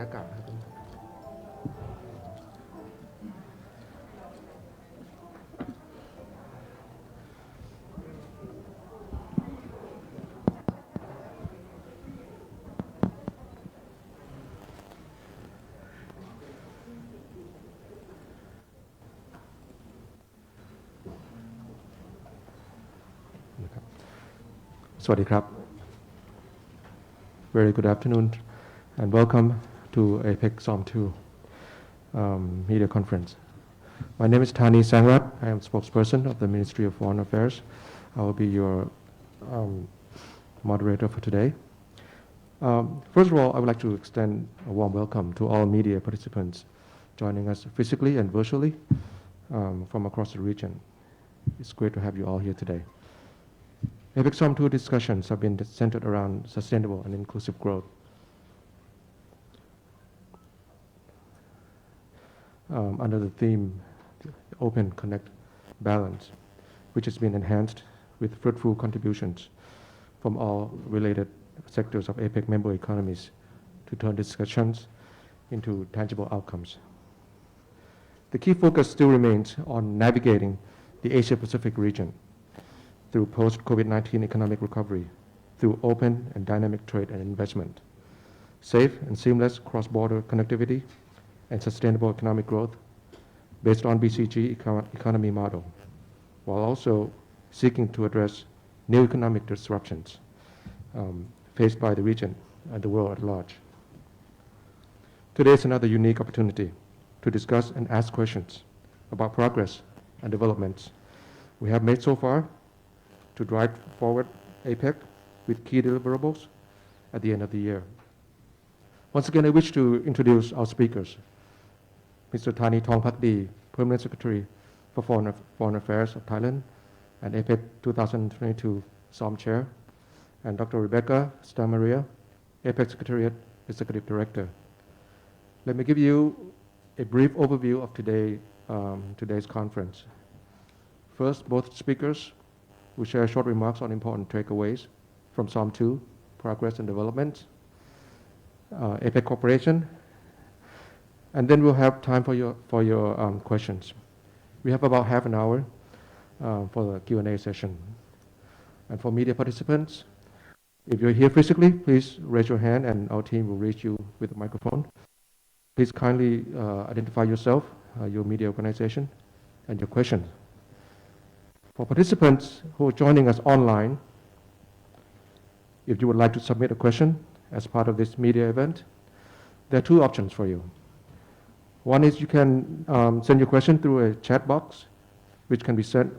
หน้ากากนะครับสวัสดีครับ Very good afternoon and welcome to APEC SOM2 media conference. My name is Thani Sangrat. I am spokesperson of the Ministry of Foreign Affairs. I will be your moderator for today. First of all, I would like to extend a warm welcome to all media participants joining us physically and virtually from across the region. It's great to have you all here today. APEC SOM2 discussions have been centered around sustainable and inclusive growth. Under the theme Open, Connect, Balance, which has been enhanced with fruitful contributions from all related sectors of APEC member economies to turn discussions into tangible outcomes. The key focus still remains on navigating the Asia-Pacific region through post-COVID-19 economic recovery, through open and dynamic trade and investment, safe and seamless cross-border connectivity, and sustainable economic growth based on BCG economy model, while also seeking to address new economic disruptions faced by the region and the world at large. Today is another unique opportunity to discuss and ask questions about progress and developments we have made so far to drive forward APEC with key deliverables at the end of the year. Once again, I wish to introduce our speakers. Mr. Thani Thongpakdi, Permanent Secretary for Foreign Affairs of Thailand and APEC 2022 SOM Chair, and Dr. Rebecca Stamaria, APEC Secretariat Executive Director. Let me give you a brief overview of today's conference. First, both speakers will share short remarks on important takeaways from SOM2, progress and development, APEC cooperation, and then we'll have time for your questions. We have about half an hour for the Q&A session. And for media participants, if you're here physically, please raise your hand and our team will reach you with a microphone. Please kindly identify yourself, your media organization, and your question. For participants who are joining us online, if you would like to submit a question as part of this media event, there are two options for you. One is you can send your question through a chat box, which can be sent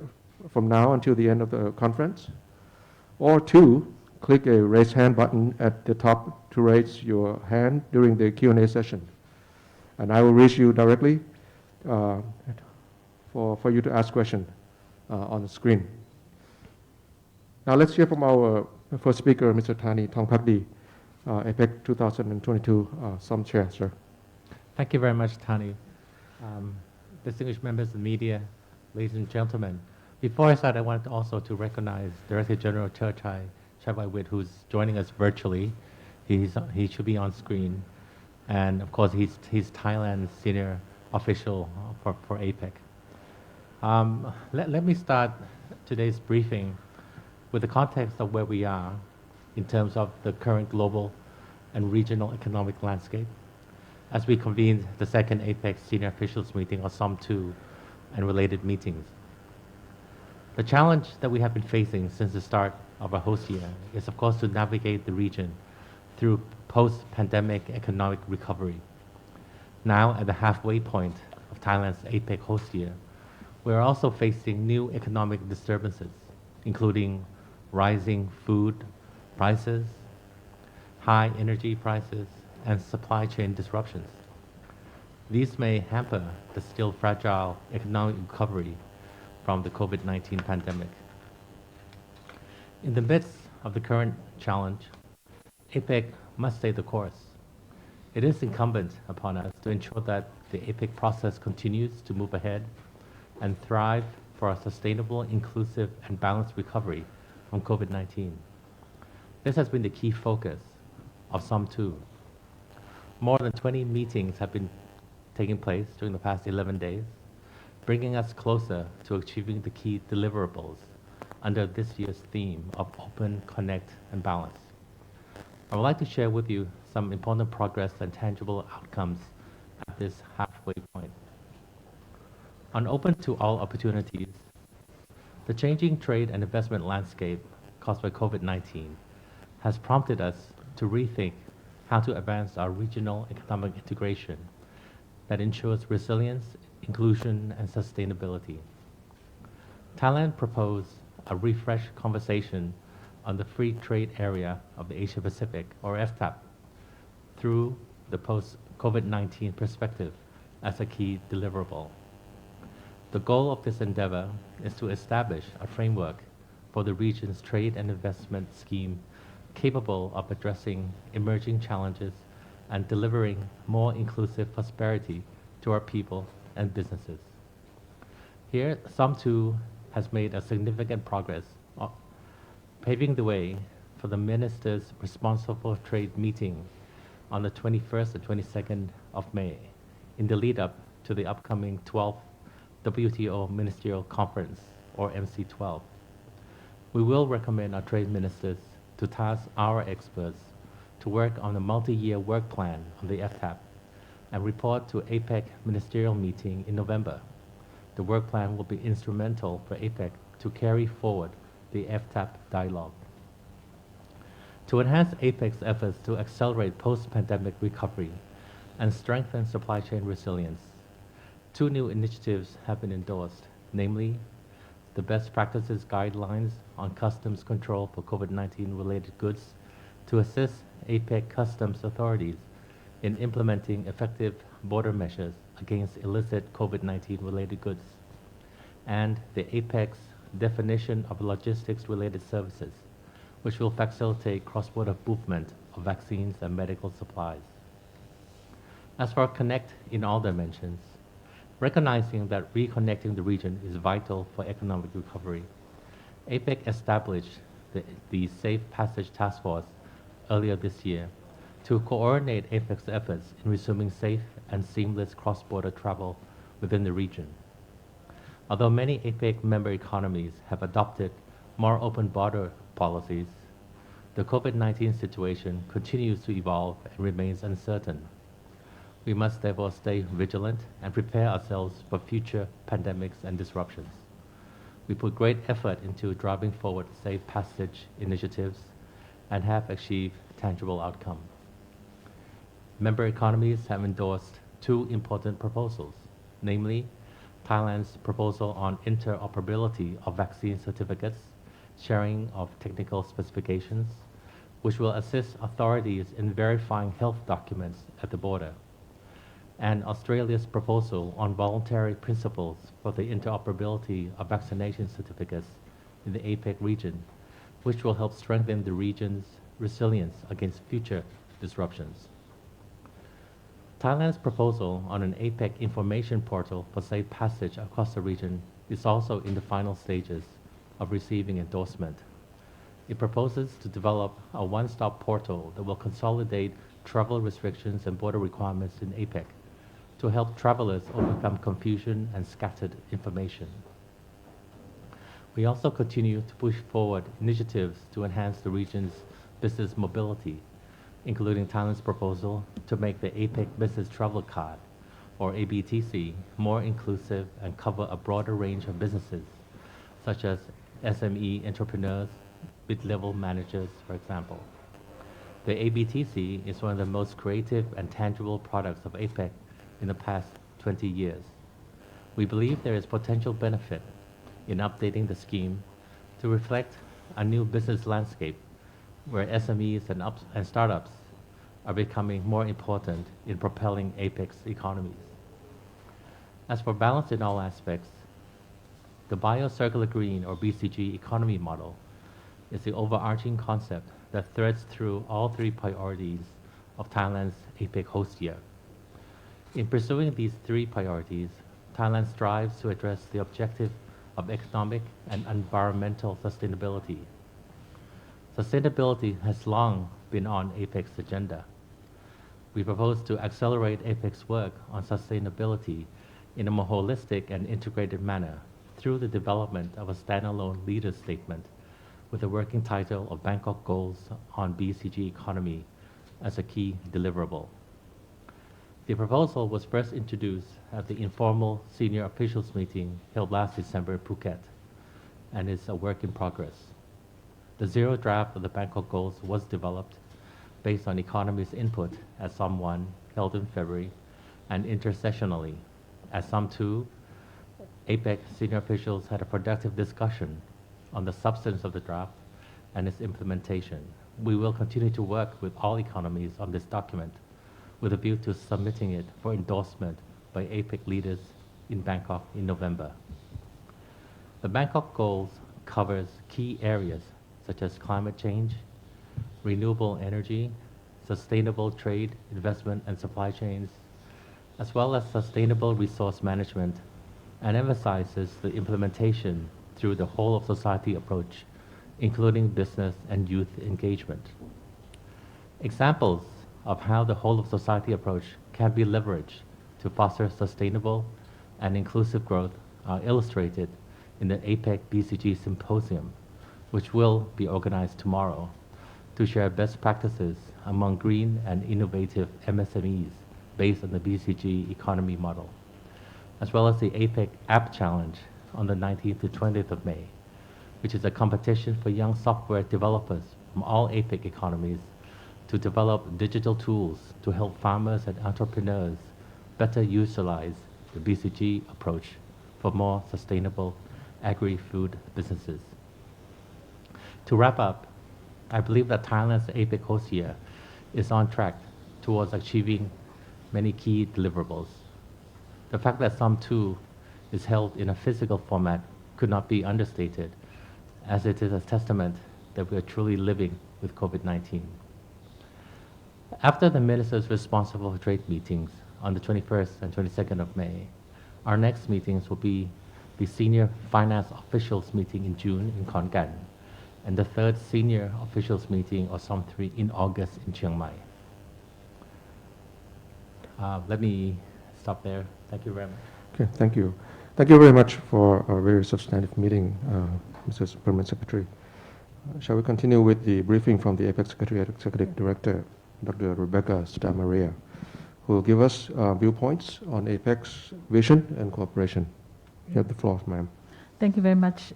from now until the end of the conference. Or two, click a raise hand button at the top to raise your hand during the Q&A session. And I will reach you directly for you to ask questions on the screen. Now let's hear from our first speaker, Mr. Thani Thongpakdi, APEC 2022 SOM Chair, sir. Thank you very much, Thani. Distinguished members of the media, ladies and gentlemen. Before I start, I wanted also to recognize Director General Cherchai Chavaiwit, who's joining us virtually. He should be on screen. And of course, he's Thailand's senior official for APEC. Let me start today's briefing with the context of where we are in terms of the current global and regional economic landscape as we convene the second APEC senior officials meeting, or SOM2, and related meetings. The challenge that we have been facing since the start of our host year is, of course, to navigate the region through post-pandemic economic recovery. Now, at the halfway point of Thailand's APEC host year, we are also facing new economic disturbances, including rising food prices, high energy prices, and supply chain disruptions. These may hamper the still fragile economic recovery from the COVID-19 pandemic. In the midst of the current challenge, APEC must stay the course. It is incumbent upon us to ensure that the APEC process continues to move ahead and thrive for a sustainable, inclusive, and balanced recovery from COVID-19. This has been the key focus of SOM2. More than 20 meetings have been taking place during the past 11 days, bringing us closer to achieving the key deliverables under this year's theme of Open, Connect, and Balance. I would like to share with you some important progress and tangible outcomes at this halfway point. On Open to All Opportunities, the changing trade and investment landscape caused by COVID-19 has prompted us to rethink how to advance our regional economic integration that ensures resilience, inclusion, and sustainability. Thailand proposed a refreshed conversation on the free trade area of the Asia Pacific, or FTAP, through the post-COVID-19 perspective as a key deliverable. The goal of this endeavor is to establish a framework for the region's trade and investment scheme capable of addressing emerging challenges and delivering more inclusive prosperity to our people and businesses. Here, SOM2 has made a significant progress, paving the way for the ministers responsible for trade meeting on the 21st and 22nd of May in the lead up to the upcoming 12th WTO Ministerial Conference, or MC12. We will recommend our trade ministers to task our experts to work on a multi-year work plan on the FTAP and report to APEC Ministerial Meeting in November. The work plan will be instrumental for APEC to carry forward the FTAP dialogue. To enhance APEC's efforts to accelerate post-pandemic recovery and strengthen supply chain resilience, two new initiatives have been endorsed, namely the best practices guidelines on customs control for COVID-19 related goods to assist APEC customs authorities in implementing effective border measures against illicit COVID-19 related goods, and the APEC's definition of logistics related services, which will facilitate cross-border movement of vaccines and medical supplies. As for Connect in all dimensions, recognizing that reconnecting the region is vital for economic recovery, APEC established the Safe Passage Task Force earlier this year to coordinate APEC's efforts in resuming safe and seamless cross-border travel within the region. Although many APEC member economies have adopted more open border policies, the COVID-19 situation continues to evolve and remains uncertain. We must therefore stay vigilant and prepare ourselves for future pandemics and disruptions. We put great effort into driving forward safe passage initiatives and have achieved tangible outcome. Member economies have endorsed two important proposals, namely Thailand's proposal on interoperability of vaccine certificates, sharing of technical specifications, which will assist authorities in verifying health documents at the border, and Australia's proposal on voluntary principles for the interoperability of vaccination certificates in the APEC region, which will help strengthen the region's resilience against future disruptions. Thailand's proposal on an APEC information portal for safe passage across the region is also in the final stages of receiving endorsement. It proposes to develop a one-stop portal that will consolidate travel restrictions and border requirements in APEC to help travelers overcome confusion and scattered information. We also continue to push forward initiatives to enhance the region's business mobility, including Thailand's proposal to make the APEC Business Travel Card, or ABTC, more inclusive and cover a broader range of businesses, such as SME entrepreneurs, mid-level managers, for example. The ABTC is one of the most creative and tangible products of APEC in the past 20 years. We believe there is potential benefit in updating the scheme to reflect a new business landscape where SMEs and startups are becoming more important in propelling APEC's economies. As for balance in all aspects, the Bio-Circular Green, or BCG, economy model is the overarching concept that threads through all three priorities of Thailand's APEC host year. In pursuing these three priorities, Thailand strives to address the objective of economic and environmental sustainability. Sustainability has long been on APEC's agenda. we propose to accelerate APEC's work on sustainability in a more holistic and integrated manner through the development of a standalone leader statement with a working title of Bangkok Goals on BCG Economy as a key deliverable. The proposal was first introduced at the informal senior officials meeting held last December in Phuket and is a work in progress. The zero draft of the Bangkok Goals was developed based on economists' input at SOM1 held in February and intersessionally. At SOM2, APEC senior officials had a productive discussion on the substance of the draft and its implementation. We will continue to work with all economies on this document with a view to submitting it for endorsement by APEC leaders in Bangkok in November. The Bangkok Goals covers key areas such as climate change, renewable energy, sustainable trade, investment and supply chains, as well as sustainable resource management, and emphasizes the implementation through the whole of society approach, including business and youth engagement. Examples of how the whole of society approach can be leveraged to foster sustainable and inclusive growth are illustrated in the APEC BCG Symposium, which will be organized tomorrow to share best practices among green and innovative MSMEs based on the BCG economy model, as well as the APEC App Challenge on the 19th to 20th of May, which is a competition for young software developers from all APEC economies to develop digital tools to help farmers and entrepreneurs better utilize the BCG approach for more sustainable agri-food businesses. To wrap up, I believe that Thailand's APEC host year is on track towards achieving many key deliverables. The fact that SOM2 is held in a physical format could not be understated, as it is a testament that we are truly living with COVID-19. After the ministers responsible for trade meetings on the 21st and 22nd of May, our next meetings will be the senior finance officials meeting in June in Khon Kaen, and the third senior officials meeting or SOM3 in August in Chiang Mai. Let me stop there. Thank you very much. Okay, thank you. Thank you very much for a very substantive meeting, Mrs. Permanent Secretary. Shall we continue with the briefing from the APEC Secretariat Executive Director, Dr. Rebecca Stamaria, who will give us viewpoints on APEC's vision and cooperation. You have the floor, ma'am. Thank you very much,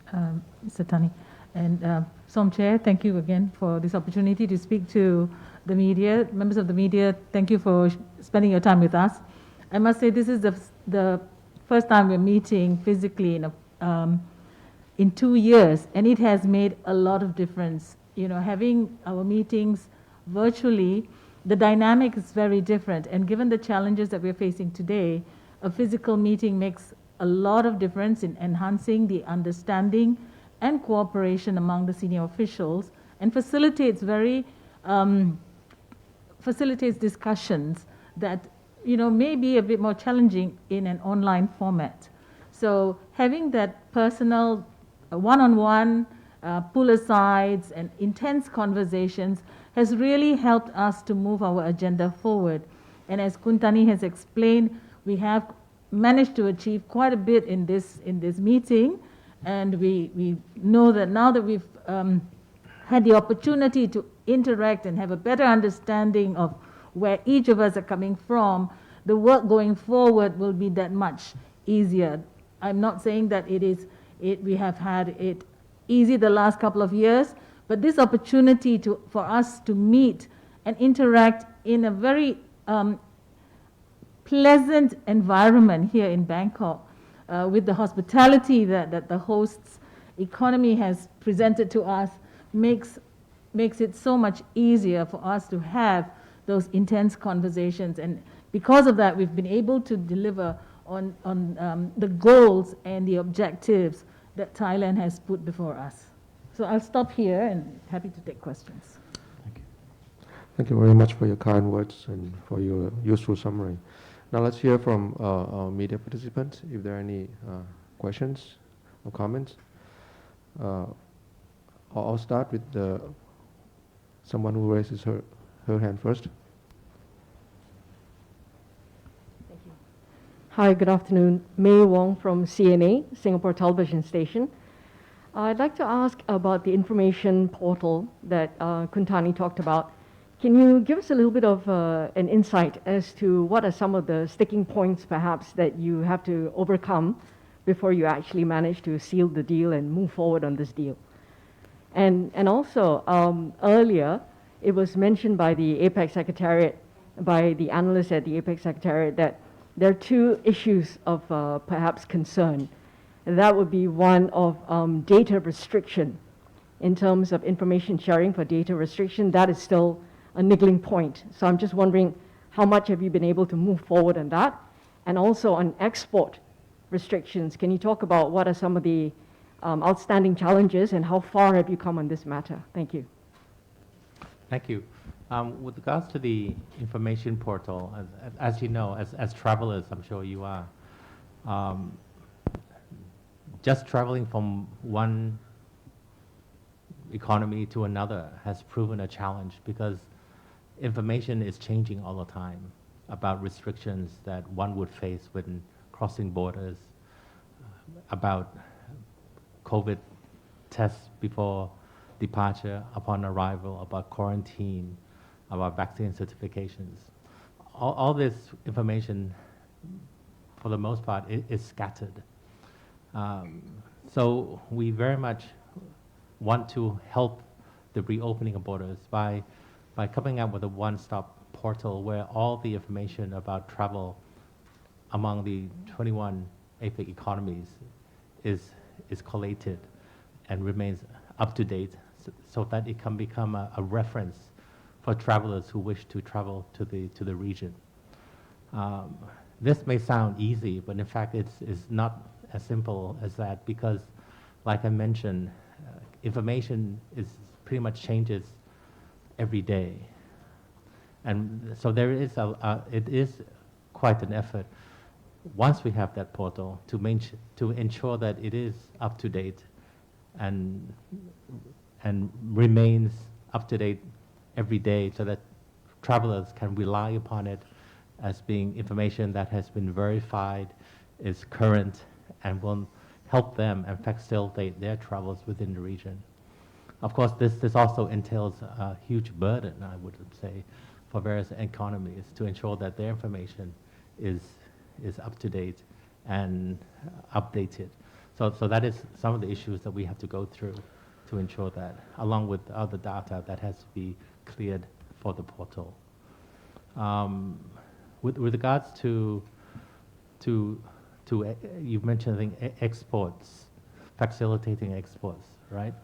Mr. Tani. And SOM Chair, thank you again for this opportunity to speak to the media. Members of the media, thank you for spending your time with us. I must say this is the first time we're meeting physically in 2 years, and it has made a lot of difference. You know, having our meetings virtually, the dynamic is very different. And given the challenges that we're facing today, a physical meeting makes a lot of difference in enhancing the understanding and cooperation among the senior officials, and facilitates discussions that may be a bit more challenging in an online format. So having that personal one-on-one pull-asides and intense conversations has really helped us to move our agenda forward. And as Kuntani has explained, we have managed to achieve quite a bit in this meeting, and we know that now that we've had the opportunity to interact and have a better understanding of where each of us are coming from, the work going forward will be that much easier. I'm not saying that we have had it easy the last couple of years, but this opportunity for us to meet and interact in a very pleasant environment here in Bangkok, with the hospitality that the host's economy has presented to us, makes it so much easier for us to have those intense conversations. And because of that, we've been able to deliver on the goals and the objectives that Thailand has put before us. So I'll stop here and happy to take questions. Thank you. Thank you very much for your kind words and for your useful summary. Now let's hear from our media participants if there are any questions or comments. I'll start with someone who raises her hand first. Hi, good afternoon. May Wong from CNA, Singapore Television Station. I'd like to ask about the information portal that Kuntani talked about. Can you give us a little bit of an insight as to what are some of the sticking points perhaps that you have to overcome before you actually manage to seal the deal and move forward on this deal? And also, earlier, it was mentioned by the APEC Secretariat, by the analysts at the APEC Secretariat, that there are two issues of perhaps concern. And that would be one of data restriction. In terms of information sharing for data restriction, that is still a niggling point. So I'm just wondering, how much have you been able to move forward on that? And also on export restrictions, can you talk about what are some of the outstanding challenges and how far have you come on this matter? Thank you. Thank you. With regards to the information portal, as you know, as travelers, I'm sure you are, just traveling from one economy to another has proven a challenge because information is changing all the time about restrictions that one would face when crossing borders, about COVID tests before departure, upon arrival, about quarantine, about vaccine certifications. All this information, for the most part, is scattered. So we very much want to help the reopening of borders by coming up with a one-stop portal where all the information about travel among the 21 APEC economies is collated and remains up to date so that it can become a reference for travelers who wish to travel to the region. This may sound easy, but in fact it's not as simple as that because, like I mentioned, information pretty much changes every day. And so there is it is quite an effort once we have that portal to ensure that it is up to date and remains up to date every day so that travelers can rely upon it as being information that has been verified, is current, and will help them and facilitate their travels within the region. Of course, this also entails a huge burden, I would say, for various economies to ensure that their information is up to date and updated. So that is some of the issues that we have to go through to ensure that, along with other data that has to be cleared for the portal. With regards to you mentioned, I think, exports, facilitating exports, right?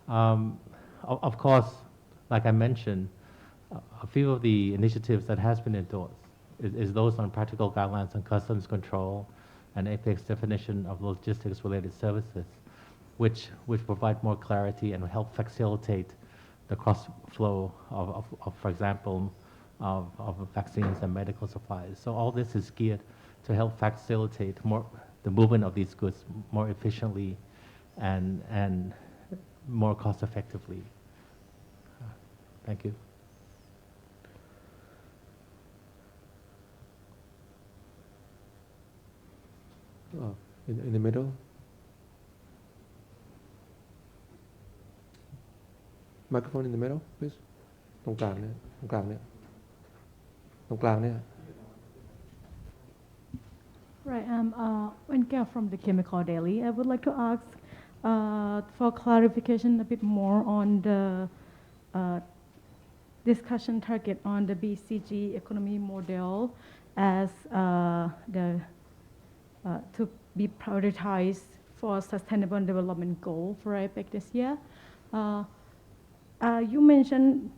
Of course, like I mentioned, a few of the initiatives that has been endorsed is those on practical guidelines on customs control and APEC's definition of logistics-related services, which provide more clarity and help facilitate the cross-flow of, for example, of vaccines and medical supplies. So all this is geared to help facilitate the movement of these goods more efficiently and more cost-effectively. Thank you. In the middle. Microphone in the middle, please. ตรงกลางเนี่ย Right, I'm Wenka from the Chemical Daily. I would like to ask for clarification a bit more on the discussion target on the BCG economy model as to be prioritized for sustainable development goal for APEC this year. You mentioned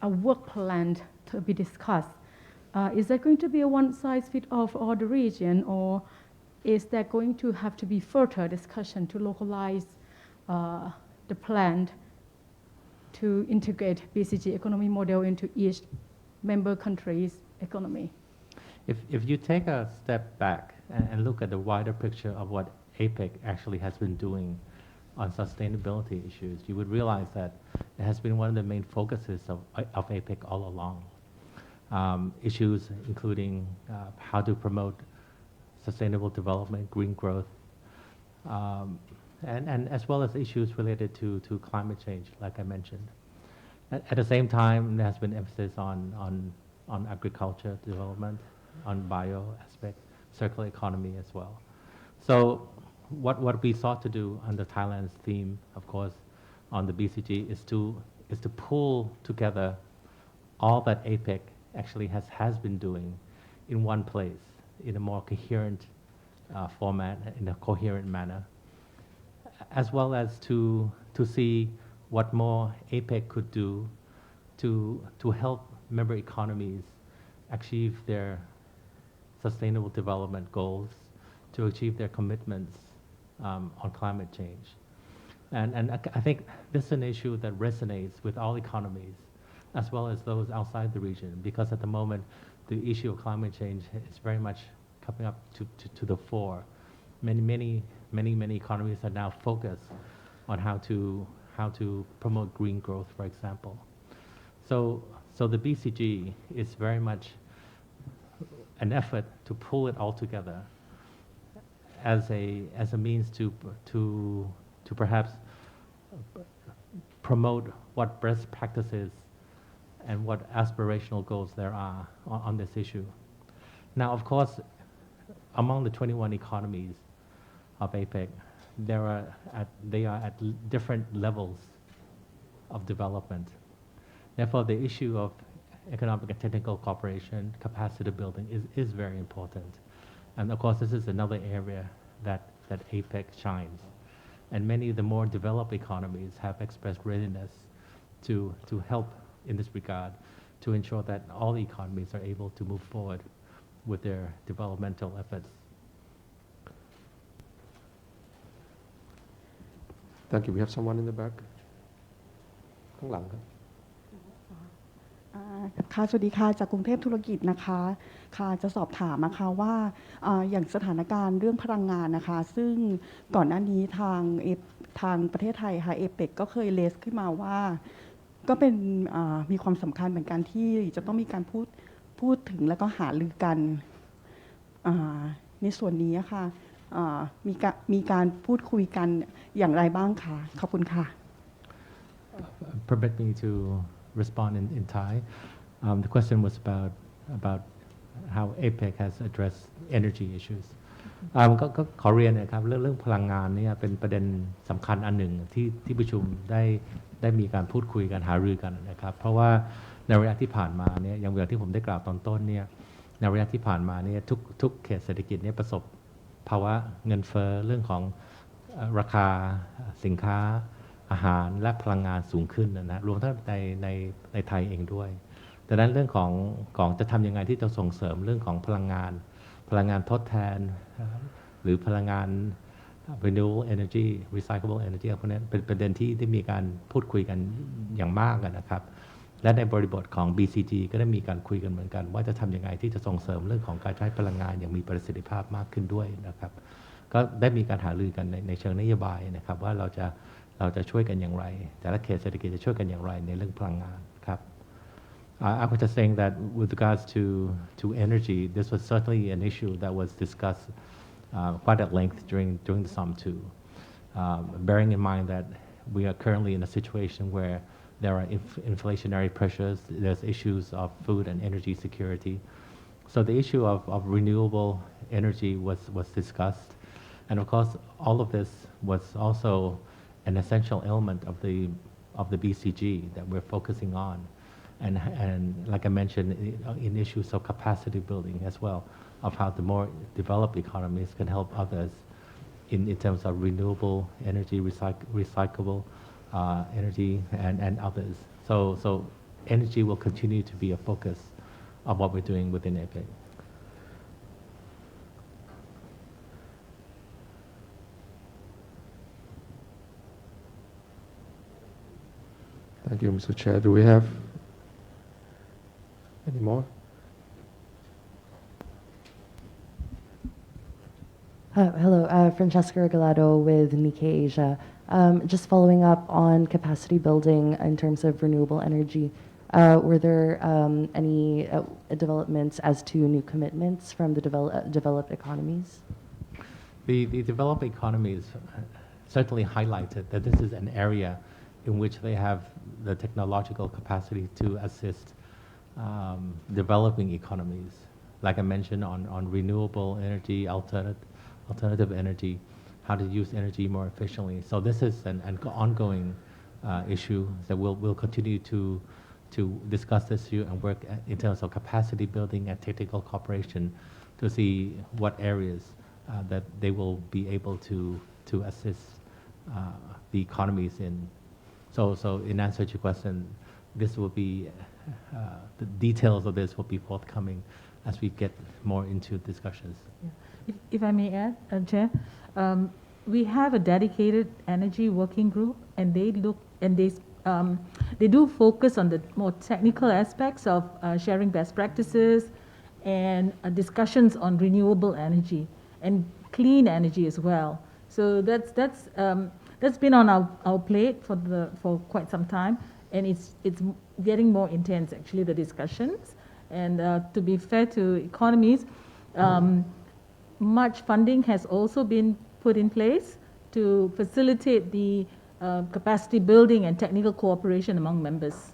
a work plan to be discussed. Is that going to be a one-size-fits-all for all the region, or is there going to have to be further discussion to localize the plan to integrate BCG economy model into each member country's economy? If you take a step back and look at the wider picture of what APEC actually has been doing on sustainability issues, you would realize that it has been one of the main focuses of APEC all along. Issues including how to promote sustainable development, green growth, and as well as issues related to climate change, like I mentioned. At the same time, there has been emphasis on agriculture development, on bio aspect, circular economy as well. So what we sought to do under Thailand's theme, of course, on the BCG is to pull together all that APEC actually has been doing in one place, in a more coherent format, in a coherent manner, as well as to see what more APEC could do to help member economies achieve their sustainable development goals, to achieve their commitments on climate change. And I think this is an issue that resonates with all economies, as well as those outside the region, because at the moment, the issue of climate change is very much coming up to the fore. Many economies are now focused on how to promote green growth, for example. So the BCG is very much an effort to pull it all together as a means to perhaps promote what best practices and what aspirational goals there are on this issue. Now, of course, among the 21 economies of APEC, they are at different levels of development. Therefore, the issue of economic and technical cooperation, capacity building is very important. And of course, this is another area that APEC shines. And many of the more developed economies have expressed readiness to help in this regard, to ensure that all economies are able to move forward with their developmental efforts. Thank you. We have someone in the back. ข้างหลังครับ ค่ะสวัสดีค่ะจากกรุงเทพธุรกิจนะคะค่ะจะสอบถามนะคะว่าอย่างสถานการณ์เรื่องพลังงานนะคะซึ่งก่อนหน้านี้ทางประเทศไทยค่ะเอเปกก็เคยเลสขึ้นมาว่าก็เป็นมีความสำคัญเหมือนกันที่จะต้องมีการพูดถึงแล้วก็หารือกันในส่วนนี้ค่ะมีการพูดคุยกันอย่างไรบ้างคะขอบคุณค่ะ Permit me to respond in Thai. The question was about how APEC has addressed energy issues. ก็ขอเรียนนะครับเรื่องพลังงานเนี่ยเป็นประเด็นสำคัญอันหนึ่งที่ประชุมได้มีการพูดคุยกันหารือกันนะครับเพราะว่าในระยะที่ผ่านมาเนี่ยอย่างที่ผมได้กล่าวตอนต้นเนี่ยในระยะที่ผ่านมาเนี่ยทุกเขตเศรษฐกิจเนี่ยประสบภาวะเงินเฟ้อเรื่องของราคาสินค้าอาหารและพลังงานสูงขึ้นนะรวมทั้งในไทยเองด้วยดังนั้นเรื่องของจะทำยังไงที่จะส่งเสริมเรื่องของพลังงานทดแทนหรือพลังงาน renewable energy recyclable energy พวกนี้เป็นประเด็นที่ได้มีการพูดคุยกันอย่างมากนะครับและในบริบทของ BCG ก็ได้มีการคุยกันเหมือนกันว่าจะทำยังไงที่จะส่งเสริมเรื่องของการใช้พลังงานอย่างมีประสิทธิภาพมากขึ้นด้วยนะครับก็ได้มีการหารือกันในเชิงนโยบายนะครับว่าเราจะช่วยกันอย่างไรแต่ละเขตเศรษฐกิจจะช่วยกันอย่างไรในเรื่องพลังงานครับI was just saying that with regards to energy, this was certainly an issue that was discussed quite at length during the SOM2, bearing in mind that we are currently in a situation where there are inflationary pressures, there's issues of food and energy security. So the issue of renewable energy was discussed, and of course all of this was also an essential element of the BCG that we're focusing on. And like I mentioned, in issues of capacity building as well, of how the more developed economies can help others in terms of renewable energy, recyclable energy, and others. So energy will continue to be a focus of what we're doing within APEC. Thank you, Mr. Chair. Do we have any more? Hello, Francesca Regalado with Nikkei Asia. Just following up on capacity building in terms of renewable energy. Were there any developments as to new commitments from the developed economies? The developed economies certainly highlighted that this is an area in which they have the technological capacity to assist developing economies. Like I mentioned on renewable energy, alternative energy, how to use energy more efficiently. So this is an ongoing issue that we'll continue to discuss this issue and work in terms of capacity building and technical cooperation to see what areas that they will be able to assist the economies in. So in answer to your question, this will be the details of this will be forthcoming as we get more into discussions. Yeah. If I may add, Chair, we have a dedicated energy working group, and they look and they do focus on the more technical aspects of sharing best practices and discussions on renewable energy and clean energy as well. So that's been on our plate for quite some time, and it's getting more intense actually, the discussions. And to be fair to economies, much funding has also been put in place to facilitate the capacity building and technical cooperation among members.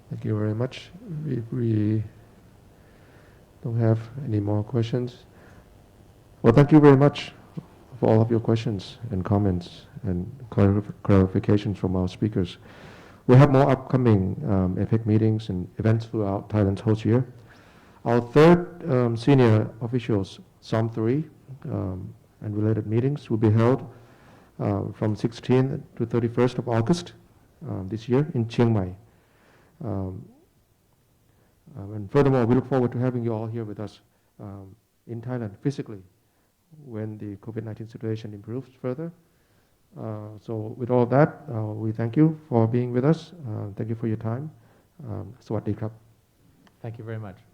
Thank you very much. We don't have any more questions. Well, thank you very much for all of your questions and comments and clarifications from our speakers. We have more upcoming APEC meetings and events throughout Thailand's whole year. Our third senior officials, SOM3, and related meetings will be held from 16th to 31st of August this year in Chiang Mai. And furthermore, we look forward to having you all here with us in Thailand physically when the COVID-19 situation improves further. So with all that, we thank you for being with us. Thank you for your time. สวัสดีครับ Thank you very much.